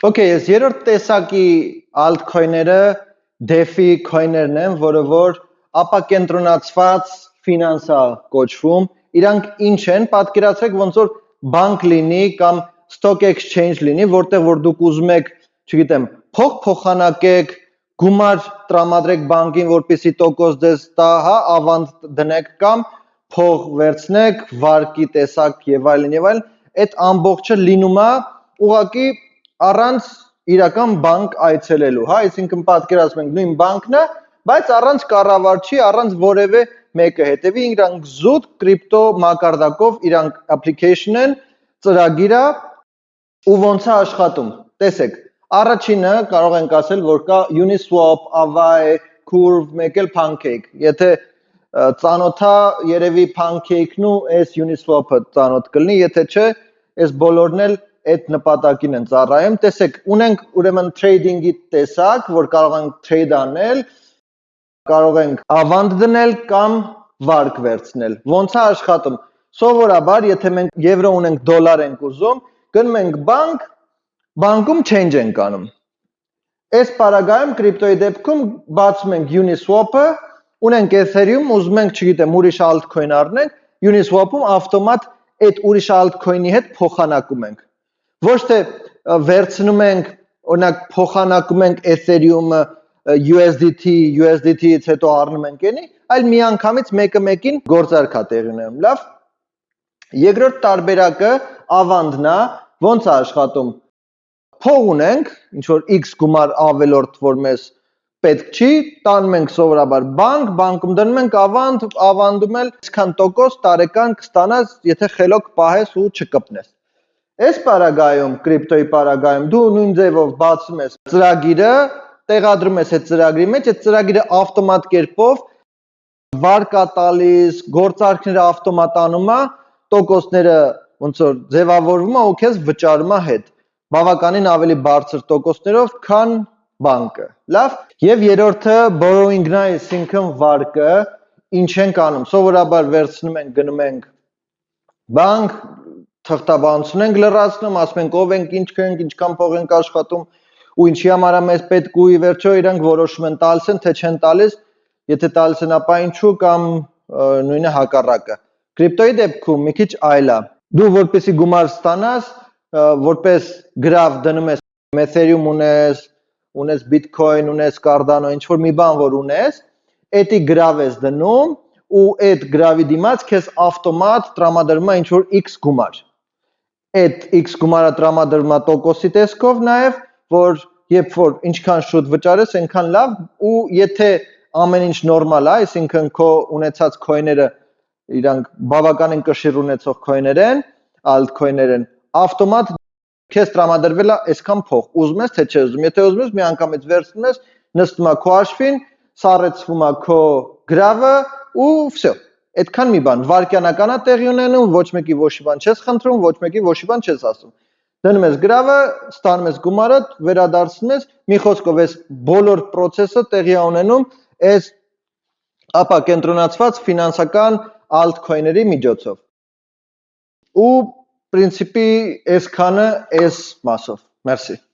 Okay, ես երրորդ տեսակի altcoin-ները DeFi coin-ներն են, որը որ ապակենտրոնացված ֆինանսա կոչվում։ Իրանք ինչ են, պատկերացրեք ոնց որ բանկ լինի կամ stock exchange լինի, որտեղ որ դուք ուզում եք, չգիտեմ, փող փոխանակեք, գումար տրամադրեք բանկին, որպեսզի տոկոս դες տա, հա, ավանդ դնեք կամ փող վերցնեք, վարկի տեսակ եւ այլն, այդ ամբողջը լինում է ուղղակի առանց իրական բանկ այցելելու, հա, այսինքն պատկերացնում ենք նույն բանկն է, բայց առանց կառավարչի, առանց որևէ մեկը հետևի, իրանք զուտ կրիպտո մակարդակով իրանք application են, ծրագիր է ու ոնց է աշխատում։ Տեսեք, առաջինը կարող ենք ասել, որ կա Uniswap, Aave, Curve, մեկ էլ Pancake։ Եթե ծանոթա երևի Pancake-ն ու այս Uniswap-ը ծանոթ կլինի, եթե չէ, այս բոլորն էլ այդ նպատակին են ծառայում։ Տեսեք, ունենք ուրեմն trading-ի տեսակ, որ կարող ենք trade անել, կարող ենք ավանդ դնել կամ վարկ վերցնել։ Ոնց է աշխատում։ Սովորաբար, եթե մենք եվրո ունենք, դոլար ենք ուզում, գնում ենք բանկ, բանկում change ենք անում։ Այս պարագայում կրիպտոյի դեպքում բացում ենք Uniswap-ը, ունենք Ethereum, ուզում ենք, չգիտեմ, ուրիշ altcoin առնենք, Uniswap-ում ավտոմատ այդ ուրիշ altcoin-ի հետ փոխանակում ենք։ Ոչ թե վերցնում ենք, օրինակ փոխանակում ենք Ethereum-ը USDT-ից հետո առնում ենք էնի, այլ միանգամից մեկը մեկին գործարք է տեղի ունենում։ Լավ։ Երկրորդ տարբերակը ավանդն է, ոնց է աշխատում։ Փող ունենք, ինչ որ X գումար ավելորդ, որ մեզ պետք չի, տանում ենք սովորաբար բանկ, բանկում դնում ենք ավանդ, ավանդում էլ այսքան տոկոս տարեկան կստանաս, եթե խելոք պահես ու չկպնես։ Այս պարագայում, կրիպտոյի պարագայում դու նույն ձևով բացում ես ծրագիրը, տեղադրում ես այդ ծրագրի մեջ, այդ ծրագիրը ավտոմատ կերպով վարկ է տալիս, գործարքները ավտոմատ անում է, տոկոսները ոնց որ ձևավորվում է ու քեզ վճարում է հետ։ Բավականին ավելի բարձր տոկոսներով, քան բանկը։ Լավ։ Եվ երրորդը borrowing-ն է, այսինքն վարկը, ինչ ենք անում։ Սովորաբար վերցնում ենք, գնում ենք բանկ, թղթաբանություն ենք լրացնում, ասում ենք ով ենք, ինչ ենք, ինչքան փող ենք աշխատում ու ինչի համար է մեզ պետք ու ի վերջո իրանք որոշում են տալիս են, թե չեն տալիս, եթե տալիս են, ապա ինչու կամ նույնը հակառակը։ Կրիպտոյի դեպքում մի քիչ այլ է։ Դու որպեսի գումար ստանաս, որպես գրավ դնում ես Ethereum ունես Bitcoin, ունես Cardano, ինչ որ մի բան որ ունես, էդի գրավ ես դնում ու այդ գրավի դիմաց քեզ ավտոմատ տրամադրվում է ինչ որ X գումար։ Այդ X գումարը տրամադրվում է տոկոսի տեսքով նաև, որ երբ որ ինչքան շուտ վճարես, այնքան լավ ու եթե ամեն ինչ նորմալ է, այսինքն քո ունեցած coin-ները իրանք բավականին կշիռ ունեցող coin-ներ են, altcoin-ներ են, ավտոմատ քեզ տրամադրվել է այսքան փող։ Ուզում ես թե չէ ուզում։ Եթե ուզում ես, միանգամից վերցնում ես, նստում է քո հաշվին, սառեցվում է քո գրավը ու վсё։ Այդքան մի բան, վարկյանական է տեղի ունենում, ոչ մեկի ոչի բան չես խնդրում, ոչ մեկի ոչի բան չես ասում։ Դնում ես գրավը, ստանում ես գումարը, վերադարձնում ես, մի խոսքով այս բոլոր process-ը տեղի է ունենում այս ապակենտրոնացված ֆինանսական altcoin-ների միջոցով։ Ու պրինցիպի այսքանը այս մասով։ Մերսի։